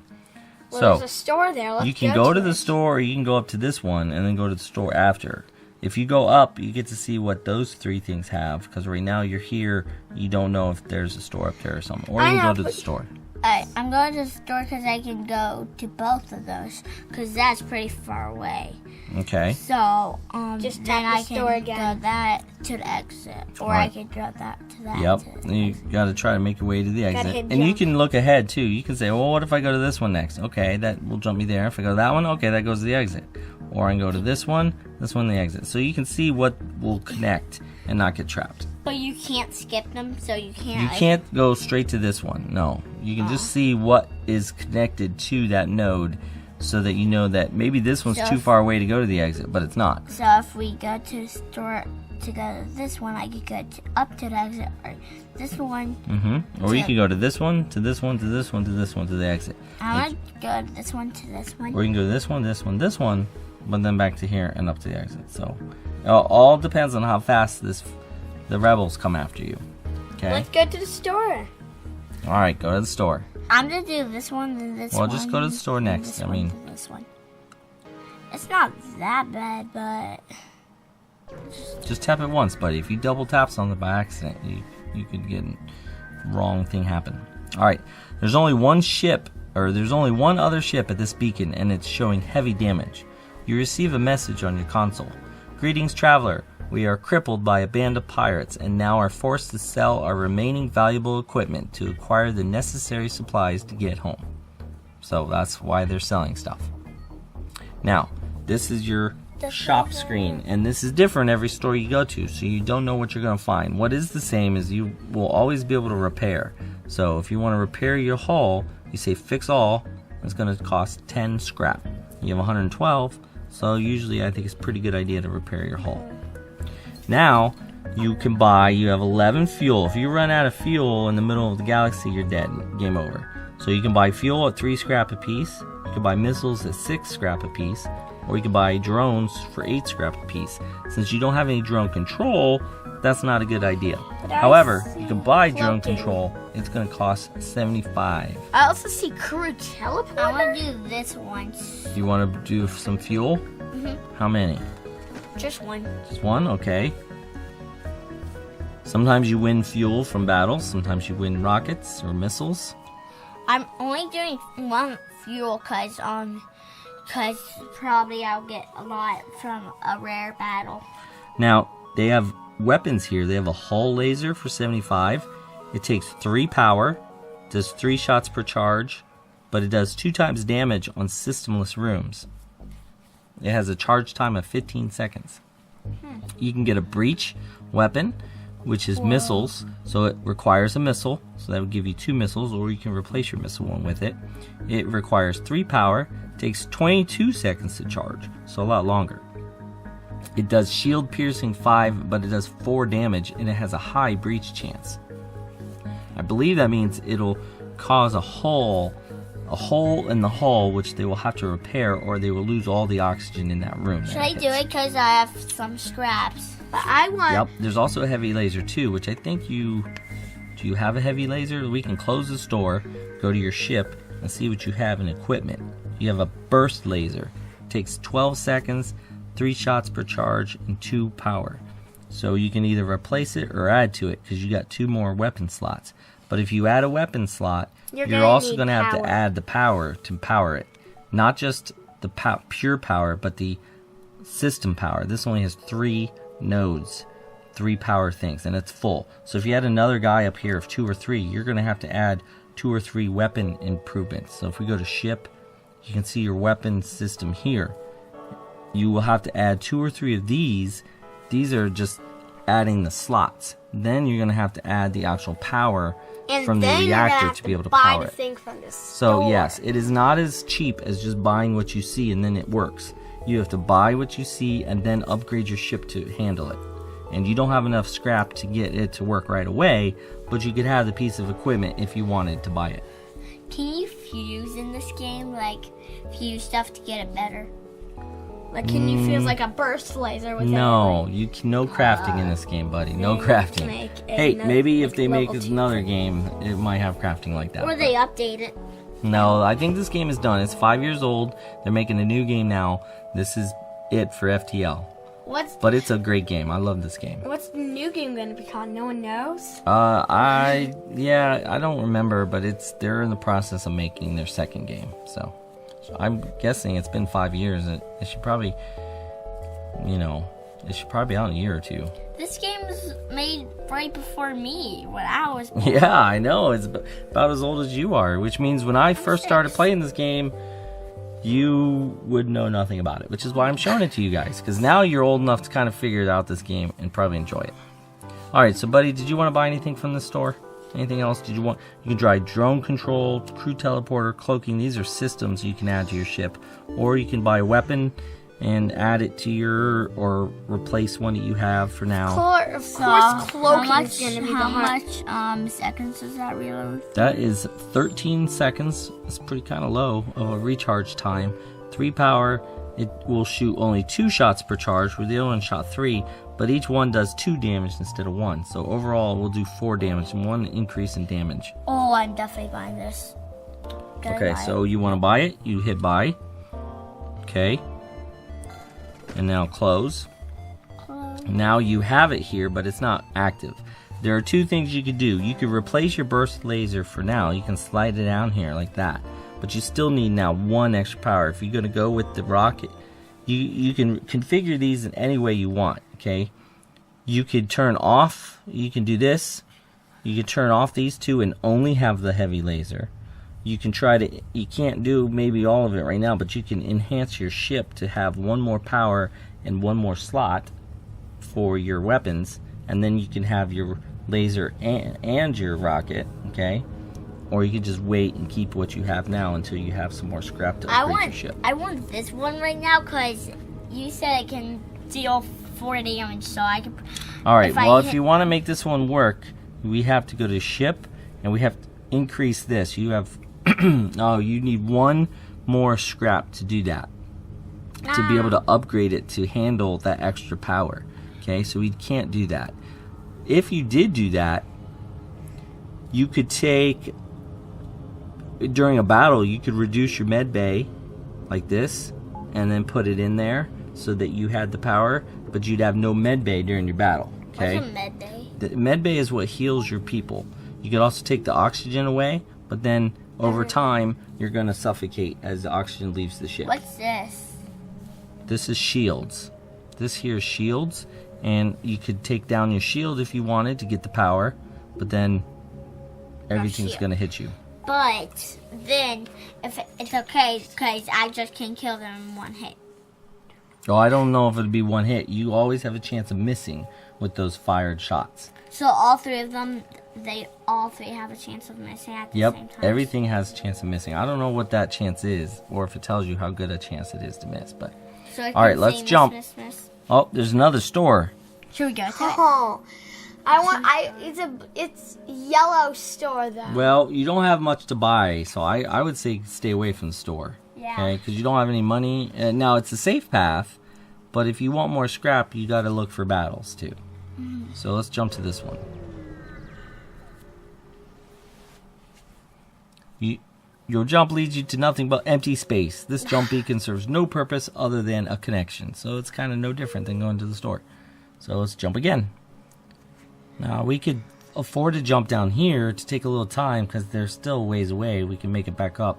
Well, So there's a store there. Let's you can go to the it. store, or you can go up to this one and then go to the store after. If you go up, you get to see what those 3 things have, because right now you're here, you don't know if there's a store up there or something. Or you can go to the store. I'm going to the store because I can go to both of those because that's pretty far away. Okay. So, Just then tap the I can store go again. that to the exit, or I can go that to that. Yep. To the You exit. got to try to make your way to the exit. hit And you jump. can look ahead too. You can say, well, what if I go to this one next? Okay, that will jump me there. If I go to that one, okay, that goes to the exit. Or I can go to this one, the exit. So you can see what will connect and not get trapped. But you can't skip them, so you can't. You like, can't go straight to this one. No. You can just see what is connected to that node so that you know that maybe this one's So too if- far away to go to the exit, but it's not. So if we go to the store to go to this one, I could go up to the exit, or this one. Or you can go to this one, to this one, to this one, to this one, to the exit. I want to go to this one to this one. Or you can go to this one, this one, this one, but then back to here and up to the exit. So it all depends on how fast the rebels come after you. Okay? Let's go to the store. All right, go to the store. I'm gonna do this one and this one. Well, just go to the store and next. this I one mean- and this one. It's not that bad, but Just tap it once, buddy. If you double tap something by accident, you could get wrong thing happen. All right, there's only one other ship at this beacon, and it's showing heavy damage. You receive a message on your console. Greetings, traveler. We are crippled by a band of pirates and now are forced to sell our remaining valuable equipment to acquire the necessary supplies to get home. So that's why they're selling stuff. Now, this is your shop screen, and this is different every store you go to, so you don't know what you're going to find. What is the same is you will always be able to repair. So if you want to repair your hull, you say fix all, it's going to cost 10 scrap. You have 112, so usually I think it's a pretty good idea to repair your hull. Now, you have 11 fuel. If you run out of fuel in the middle of the galaxy, you're dead. Game over. So you can buy fuel at 3 scrap a piece. You can buy missiles at 6 scrap a piece. Or you can buy drones for 8 scrap a piece. Since you don't have any drone control, that's not a good idea. However, you can buy drone control. It's going to cost 75. I also see crew teleporter. I want to do this one. You want to do some fuel? How many? Just one. Just one? Okay. Sometimes you win fuel from battles. Sometimes you win rockets or missiles. I'm only doing one fuel because probably I'll get a lot from a rare battle. Now, they have weapons here. They have a hull laser for 75. It takes 3 power, does 3 shots per charge, but it does 2 times damage on systemless rooms. It has a charge time of 15 seconds. You can get a breach weapon, which is missiles, so it requires a missile, so that would give you 2 missiles, or you can replace your missile one with it. It requires 3 power, takes 22 seconds to charge, so a lot longer. It does shield piercing 5, but it does 4 damage, and it has a high breach chance. I believe that means it'll cause a hole in the hull, which they will have to repair, or they will lose all the oxygen in that room. Should I do it because I have some scraps? But I want. Yep. There's also a heavy laser too, which I think do you have a heavy laser? We can close the store, go to your ship, and see what you have in equipment. You have a burst laser. It takes 12 seconds, 3 shots per charge, and 2 power. So you can either replace it or add to it, because you got 2 more weapon slots. But if you add a weapon slot, you're also going to have to add the power to power it. Not just the pure power, but the system power. This only has 3 nodes, 3 power things, and it's full. So if you had another guy up here of 2 or 3, you're going to have to add 2 or 3 weapon improvements. So if we go to ship, you can see your weapon system here. You will have to add 2 or 3 of these. These are just adding the slots. Then you're going to have to add the actual power from the reactor to be able to power it. Thing from this So store. yes, it is not as cheap as just buying what you see and then it works. You have to buy what you see and then upgrade your ship to handle it. And you don't have enough scrap to get it to work right away, but you could have the piece of equipment if you wanted to buy it. Can you fuse in this game? Like, fuse stuff to get it better? Like, can you fuse like a burst laser with No, no crafting in this game, buddy. No crafting. Hey, maybe if they make another game, it might have crafting like that. Or they update it. No, I think this game is done. It's 5 years old. They're making a new game now. This is it for FTL. But it's a great game. I love this game. What's the new game going to be called? No one knows? I don't remember, but they're in the process of making their second game. So I'm guessing it's been 5 years. It should probably, it should probably be out in a year or two. This game was made right before me, when I was born. Yeah, I know. It's about as old as you are, which means when I first started playing this game, you would know nothing about it, which is why I'm showing it to you guys, because now you're old enough to kind of figure out this game and probably enjoy it. Alright, so buddy, did you want to buy anything from the store? Anything else? You can try drone control, crew teleporter, cloaking. These are systems you can add to your ship. Or you can buy a weapon and add it to or replace one that you have for now. Of course, cloaking is going to be How much seconds does that reload? That is 13 seconds. It's pretty kind of low of a recharge time. 3 power. It will shoot only 2 shots per charge, where the other one shot 3, but each one does 2 damage instead of 1. So overall, we'll do 4 damage and 1 increase in damage. Oh, I'm definitely buying this. Okay, so you want to buy it? You hit buy. Okay. And now close. Now you have it here, but it's not active. There are 2 things you could do. You could replace your burst laser for now. You can slide it down here like that. But you still need now 1 extra power. If you're going to go with the rocket, you can configure these in any way you want, okay? You could turn off, you can do this. You can turn off these 2 and only have the heavy laser. You can you can't do maybe all of it right now, but you can enhance your ship to have 1 more power and 1 more slot for your weapons, and then you can have your laser and your rocket, okay? Or you could just wait and keep what you have now until you have some more scrap to upgrade your ship. I want this one right now because you said it can deal 4 damage, so I can... Alright, well, if you want to make this one work, we have to go to ship, and we have to increase this. You have... oh, you need 1 more scrap to do that. To be able to upgrade it to handle that extra power. Okay, so we can't do that. If you did do that, you could take... During a battle, you could reduce your med bay like this, and then put it in there so that you had the power, but you'd have no med bay during your battle. Okay? What's a med bay? The med bay is what heals your people. You could also take the oxygen away, but then over time, you're going to suffocate as the oxygen leaves the ship. What's this? This is shields. This here is shields, and you could take down your shield if you wanted to get the power, but then everything's going to hit you. But then, if it's okay, because I just can kill them in 1 hit. Oh, I don't know if it'd be 1 hit. You always have a chance of missing with those fired shots. So all 3 of them, all 3 have a chance of missing at the same time? Yep, everything has a chance of missing. I don't know what that chance is, or if it tells you how good a chance it is to miss. But so alright, let's jump. Miss. Oh, there's another store. Should we go to it? Oh, it's yellow store though. Well, you don't have much to buy, so I would say stay away from the store. Yeah. Okay, because you don't have any money. Now, it's a safe path, but if you want more scrap, you got to look for battles too. So let's jump to this one. Your jump leads you to nothing but empty space. This jump beacon serves no purpose other than a connection. So it's kind of no different than going to the store. So let's jump again. Now we could afford to jump down here to take a little time because they're still ways away. We can make it back up.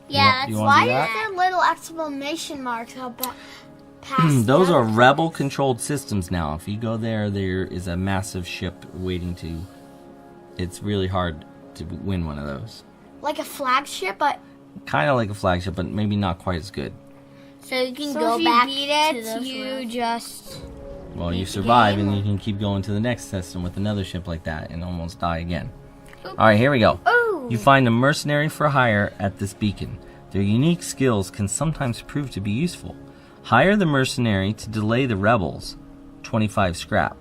Yeah, you Why do that? is there little exclamation marks up past Those are rebel controlled systems now. If you go there is a massive ship waiting to... It's really hard to win one of those. Like a flagship, but... Kind of like a flagship, but maybe not quite as good. So you can So go if you back beat to it, those you ones. just... Well, you survive and you can keep going to the next system with another ship like that and almost die again. Alright, here we go. Ooh. You find a mercenary for hire at this beacon. Their unique skills can sometimes prove to be useful. Hire the mercenary to delay the rebels, 25 scrap.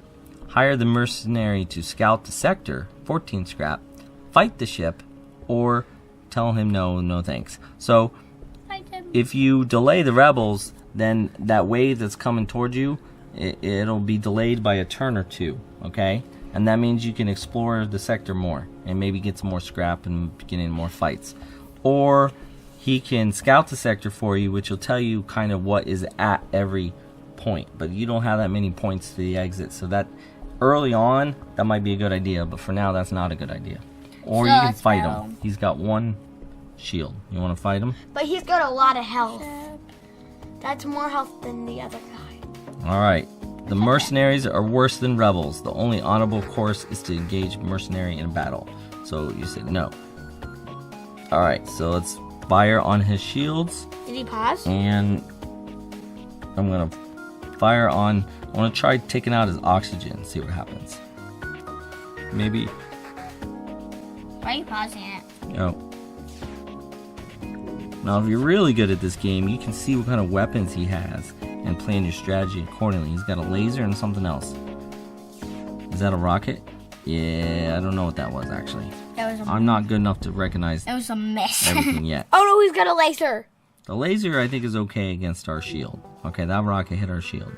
Hire the mercenary to scout the sector, 14 scrap. Fight the ship, or tell him no thanks. So, if you delay the rebels, then that wave that's coming towards you, it'll be delayed by a turn or two, okay? And that means you can explore the sector more and maybe get some more scrap and get in more fights. Or he can scout the sector for you, which will tell you kind of what is at every point. But you don't have that many points to the exit, so that early on, that might be a good idea, but for now, that's not a good idea. Or So you can let's fight go. him. He's got one shield. You want to fight him? But he's got a lot of health. That's more health than the other guy. Alright. The mercenaries are worse than rebels. The only honorable course is to engage mercenary in battle. So you said no. Alright, so let's fire on his shields. Did he pause? And I'm going to fire on... I want to try taking out his oxygen. See what happens. Maybe... Why are you pausing it? Oh. Now, if you're really good at this game, you can see what kind of weapons he has and plan your strategy accordingly. He's got a laser and something else. Is that a rocket? Yeah, I don't know what that was, actually. I'm not good enough to recognize It was a miss. everything yet. Oh no, he's got a laser. The laser, I think, is okay against our shield. Okay, that rocket hit our shield.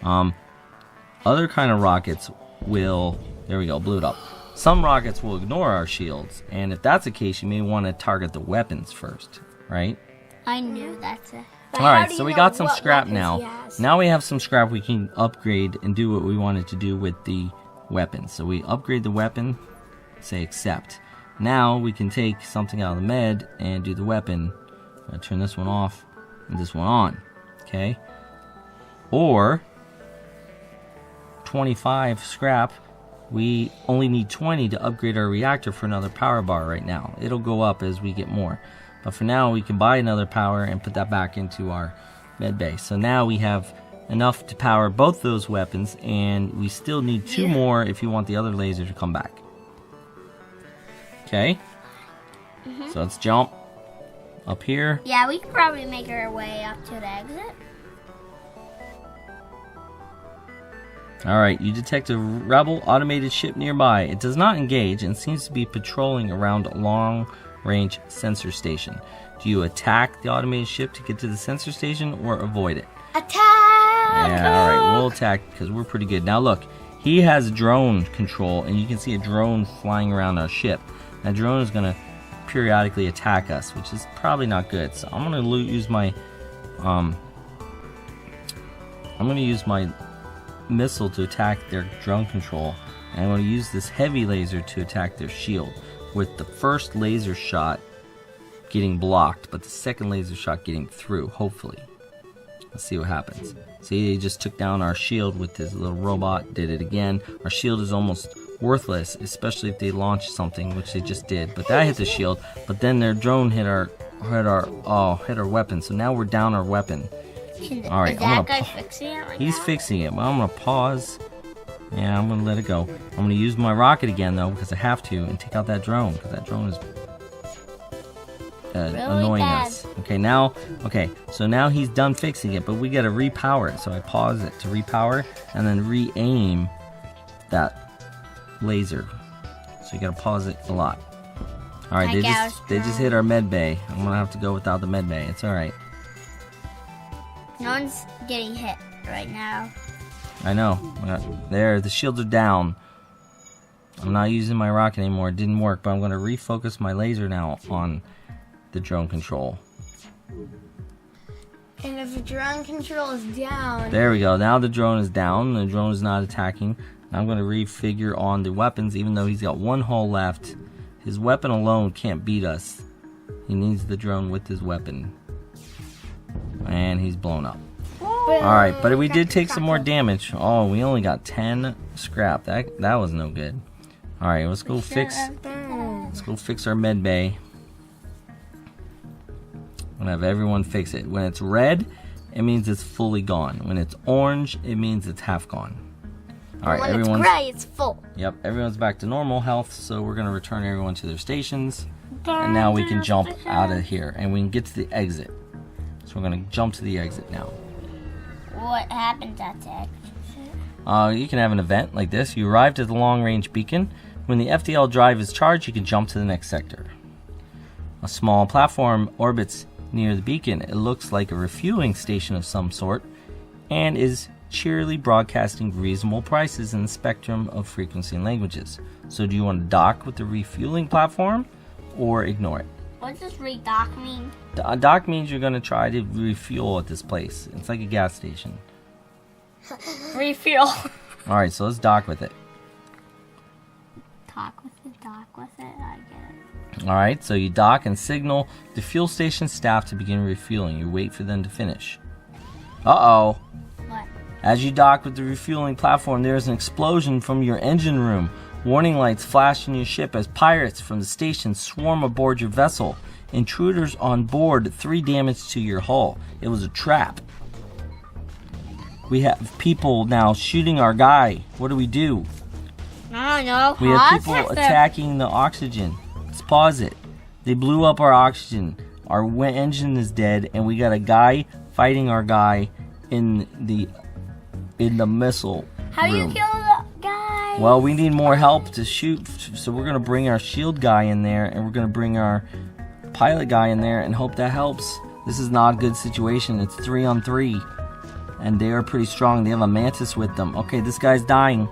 Other kind of rockets will... There we go, blew it up. Some rockets will ignore our shields, and if that's the case, you may want to target the weapons first, right? I knew that's it. But Alright, how do so you we know got some what scrap weapons now. he has? Now we have some scrap we can upgrade and do what we wanted to do with the weapons. So we upgrade the weapon, say accept. Now we can take something out of the med and do the weapon. I'm going to turn this one off and this one on. Okay? Or 25 scrap. We only need 20 to upgrade our reactor for another power bar right now. It'll go up as we get more. But for now, we can buy another power and put that back into our med bay. So now we have enough to power both those weapons, and we still need 2 more if you want the other laser to come back. Okay? So let's jump up here. Yeah, we could probably make our way up to the exit. Alright, you detect a rebel automated ship nearby. It does not engage and seems to be patrolling around a long-range sensor station. Do you attack the automated ship to get to the sensor station or avoid it? Attack! Yeah, alright, we'll attack because we're pretty good. Now look, he has drone control, and you can see a drone flying around our ship. That drone is going to periodically attack us, which is probably not good. So I'm going to use my missile to attack their drone control, and I'm going to use this heavy laser to attack their shield, with the first laser shot getting blocked but the second laser shot getting through, hopefully. Let's see what happens. See, he just took down our shield with his little robot, did it again. Our shield is almost worthless, especially if they launch something, which they just did, but that hit the shield. But then their drone hit our weapon, so now we're down our weapon. All right, Is that guy fixing it right He's now? fixing it. Well, I'm gonna pause. Yeah, I'm gonna let it go. I'm gonna use my rocket again though, because I have to, and take out that drone, because that drone is annoying bad. us. Okay, so now he's done fixing it, but we gotta repower it. So I pause it to repower, and then re-aim that laser. So you gotta pause it a lot. All right, they just hit our med bay. I'm gonna have to go without the med bay. It's all right. No one's getting hit right now. I know. There, the shields are down. I'm not using my rocket anymore. It didn't work, but I'm going to refocus my laser now on the drone control. And if the drone control is down... There we go. Now the drone is down. The drone is not attacking. Now I'm going to refigure on the weapons, even though he's got 1 hull left. His weapon alone can't beat us. He needs the drone with his weapon. And he's blown up. Alright, but we did take some more damage. Oh, we only got 10 scrap. That was no good. Alright, let's go fix our med bay. I'm gonna have everyone fix it. When it's red, it means it's fully gone. When it's orange, it means it's half gone. Alright, when it's gray, it's full. Yep, everyone's back to normal health, so we're gonna return everyone to their stations. And now we can jump out of here and we can get to the exit. So we're going to jump to the exit now. What happens at the exit? You can have an event like this. You arrived at the long-range beacon. When the FTL drive is charged, you can jump to the next sector. A small platform orbits near the beacon. It looks like a refueling station of some sort and is cheerily broadcasting reasonable prices in the spectrum of frequency and languages. So do you want to dock with the refueling platform or ignore it? What does redock mean? Dock means you're going to try to refuel at this place. It's like a gas station. Refuel. Alright, so let's dock with it. Dock with it, I get it. Alright, so you dock and signal the fuel station staff to begin refueling. You wait for them to finish. Uh-oh. What? As you dock with the refueling platform, there is an explosion from your engine room. Warning lights flash in your ship as pirates from the station swarm aboard your vessel. Intruders on board, 3 damage to your hull. It was a trap. We have people now shooting our guy. What do we do? I don't know. We have people attacking the oxygen. Let's pause it. They blew up our oxygen. Our engine is dead, and we got a guy fighting our guy in the missile How do you room. kill the guy? Well, we need more help to shoot, so we're gonna bring our shield guy in there, and we're gonna bring our pilot guy in there, and hope that helps. This is not a good situation. It's 3 on 3, and they are pretty strong. They have a mantis with them. Okay, this guy's dying.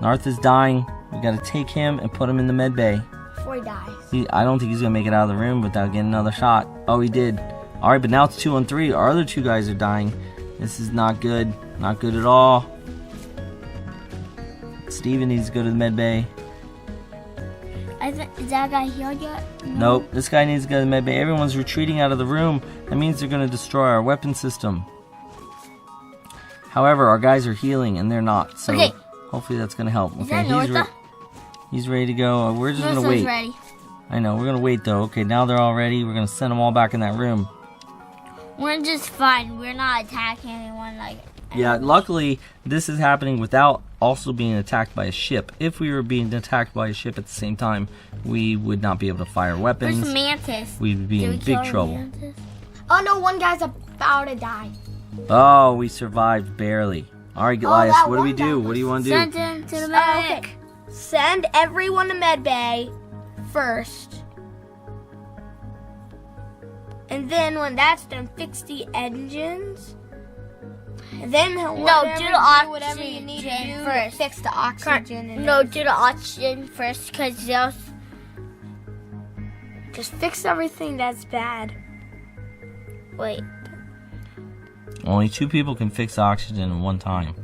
Narth is dying. We gotta take him and put him in the med bay. Before he dies. I don't think he's gonna make it out of the room without getting another shot. Oh, he did. All right, but now it's 2 on 3. Our other 2 guys are dying. This is not good. Not good at all. Steven needs to go to the med bay. Is that guy healed yet? Nope, this guy needs to go to the med bay. Everyone's retreating out of the room. That means they're going to destroy our weapon system. However, our guys are healing, and they're not. So Okay. hopefully that's going to help. Is Okay, that he's ready to go. We're just going to wait. Ready. I know, we're going to wait though. Okay, now they're all ready. We're going to send them all back in that room. We're just fine. We're not attacking anyone like. Yeah, luckily this is happening without also being attacked by a ship. If we were being attacked by a ship at the same time, we would not be able to fire weapons. Where's Mantis? We'd be Did in we big kill trouble. Mantis? Oh no, one guy's about to die. Oh, we survived barely. All right, Goliath, that what do we one do? guy What do you want to Send do? him to the Okay. medic. Send everyone to medbay first. And then when that's done, fix the engines. And then do the whatever you need to oxygen do first. to fix the oxygen. And No, do the oxygen first, because they'll. just fix everything that's bad. Wait. Only 2 people can fix oxygen at one time.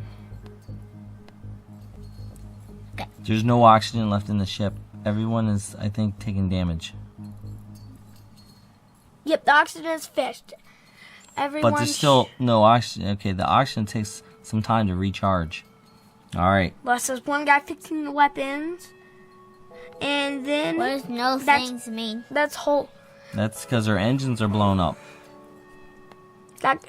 Okay. There's no oxygen left in the ship. Everyone is, I think, taking damage. Yep, the oxygen is fixed. Everyone. But there's still no oxygen. Okay, the oxygen takes some time to recharge. All right. Well, so there's one guy fixing the weapons, and then What does no That's- things mean? that's whole. That's because our engines are blown up. That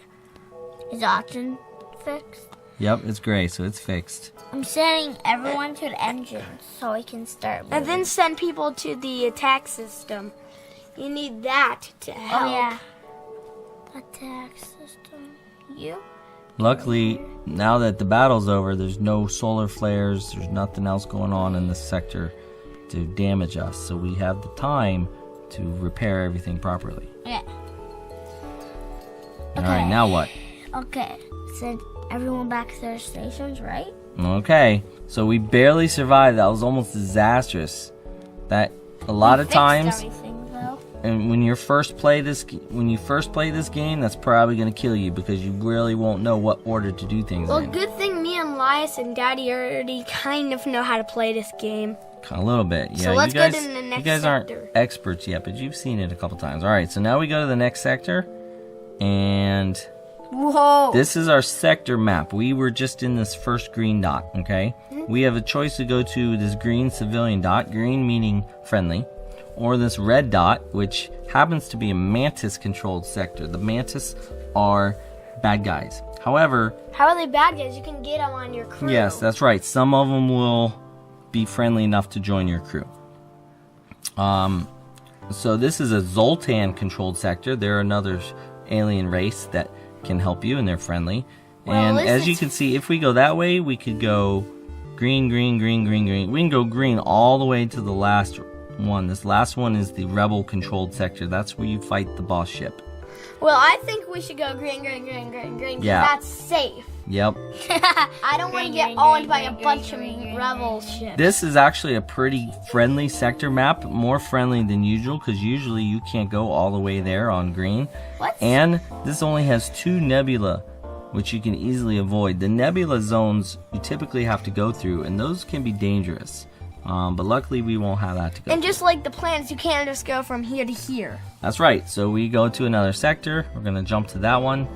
Is the oxygen fixed? Yep, it's gray, so it's fixed. I'm sending everyone to the engines so we can start moving. and then send people to the attack system. You need that to help. Oh, yeah. Attack system. You? Luckily, now that the battle's over, there's no solar flares, there's nothing else going on in this sector to damage us, so we have the time to repair everything properly. Yeah. Alright, now what? Okay. Send everyone back to their stations, right? Okay, so we barely survived. That was almost disastrous. That a lot of Fixed times, everything, though. and when you first play this game, that's probably gonna kill you because you really won't know what order to do things Well, in. good thing me and Elias and Daddy already kind of know how to play this game. A little bit, yeah. So let's you guys, go to the next you guys sector. aren't experts yet, but you've seen it a couple times. All right, so now we go to the next sector, and Whoa! this is our sector map. We were just in this first green dot, okay? Mm-hmm. We have a choice to go to this green civilian dot, green meaning friendly, or this red dot, which happens to be a mantis-controlled sector. The mantis are bad guys. However, How are they bad guys? You can get them on your crew. yes, that's right. Some of them will be friendly enough to join your crew. So this is a Zoltan-controlled sector. They're another alien race that can help you, and they're friendly. Well, And at least as you it's- can see, if we go that way, we could go green, green, green, green, green. We can go green all the way to the last one. This last one is the rebel-controlled sector. That's where you fight the boss ship. Well, I think we should go green, green, green, green, green. 'Cause Yeah. that's safe. Yep. I don't want to get owned by a bunch of rebel ships. This is actually a pretty friendly sector map, more friendly than usual, because usually you can't go all the way there on green. What? And this only has 2 nebula, which you can easily avoid. The nebula zones you typically have to go through, and those can be dangerous. But luckily we won't have that to go And through. just like the planets, you can't just go from here to here. That's right. So we go to another sector. We're going to jump to that one.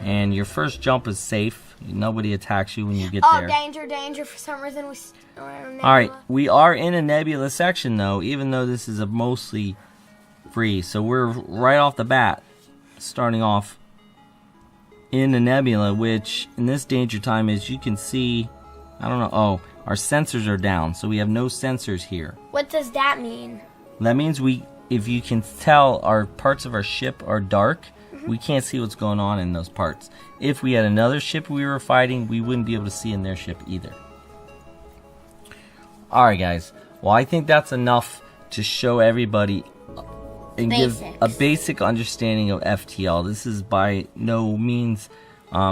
And your first jump is safe. Nobody attacks you when you get Oh, there. danger, danger. For some reason, Alright, we are in a nebula section though, even though this is a mostly free. So we're right off the bat starting off in a nebula, which in this danger time is you can see, I don't know, oh, our sensors are down. So we have no sensors here. What does that mean? That means if you can tell, our parts of our ship are dark. We can't see what's going on in those parts. If we had another ship we were fighting, we wouldn't be able to see in their ship either. Alright guys, well I think that's enough to show everybody and give a basic understanding of FTL. This is by no means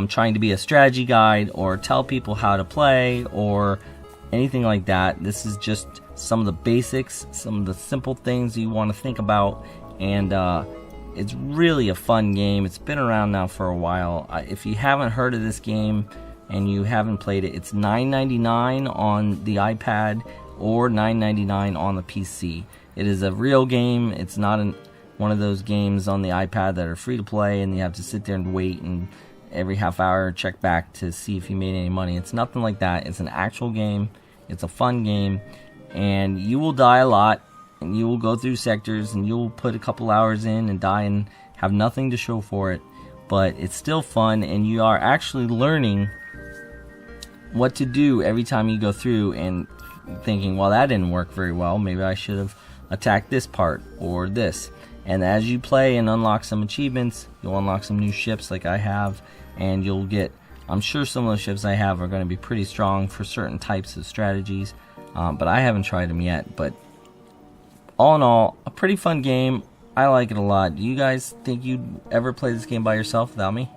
trying to be a strategy guide or tell people how to play or anything like that. This is just some of the basics, some of the simple things you want to think about, and it's really a fun game. It's been around now for a while. If you haven't heard of this game and you haven't played it, it's $9.99 on the iPad or $9.99 on the PC. It is a real game. It's not one of those games on the iPad that are free to play and you have to sit there and wait and every half hour check back to see if you made any money. It's nothing like that. It's an actual game. It's a fun game, and you will die a lot. And you will go through sectors and you'll put a couple hours in and die and have nothing to show for it. But it's still fun, and you are actually learning what to do every time you go through and thinking, well, that didn't work very well. Maybe I should have attacked this part or this. And as you play and unlock some achievements, you'll unlock some new ships like I have, and you'll get, I'm sure some of those ships I have are going to be pretty strong for certain types of strategies. But I haven't tried them yet. But all in all, a pretty fun game. I like it a lot. Do you guys think you'd ever play this game by yourself without me?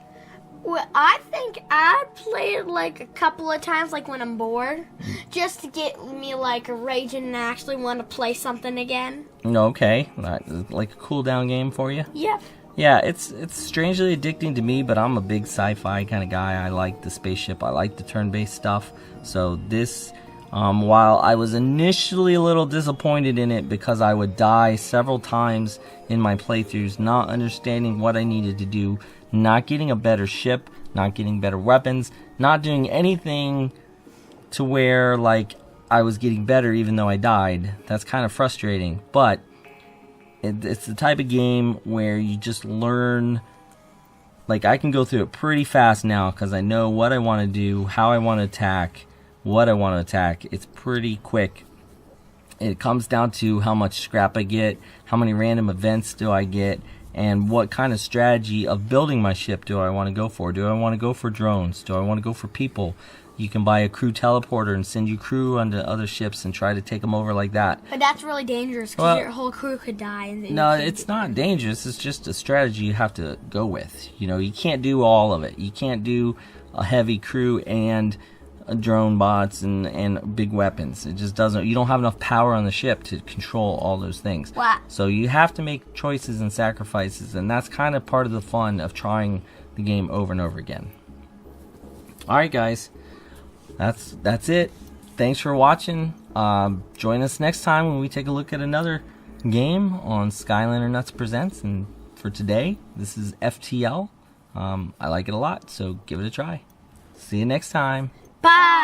Well, I think I'd play it like a couple of times, like when I'm bored, just to get me like raging and actually want to play something again. Okay, like a cool down game for you? Yep. Yeah, it's strangely addicting to me, but I'm a big sci-fi kind of guy. I like the spaceship. I like the turn-based stuff. So this, while I was initially a little disappointed in it because I would die several times in my playthroughs, not understanding what I needed to do, not getting a better ship, not getting better weapons, not doing anything to where like I was getting better even though I died. That's kind of frustrating, but it's the type of game where you just learn. Like, I can go through it pretty fast now because I know what I want to do, how I want to attack, what I want to attack. It's pretty quick. It comes down to how much scrap I get, how many random events do I get, and what kind of strategy of building my ship do I want to go for. Do I want to go for drones? Do I want to go for people? You can buy a crew teleporter and send your crew onto other ships and try to take them over like that. But that's really dangerous because Well, your whole crew could die. And then No, it's not dangerous. It's just a strategy you have to go with. You know, you can't do all of it. You can't do a heavy crew and drone bots and big weapons. It just doesn't. You don't have enough power on the ship to control all those things. Wow. So you have to make choices and sacrifices, and that's kind of part of the fun of trying the game over and over again. All right, guys. That's it. Thanks for watching. Join us next time when we take a look at another game on SkylanderNutts Presents. And for today, this is FTL. I like it a lot, so give it a try. See you next time. Bye.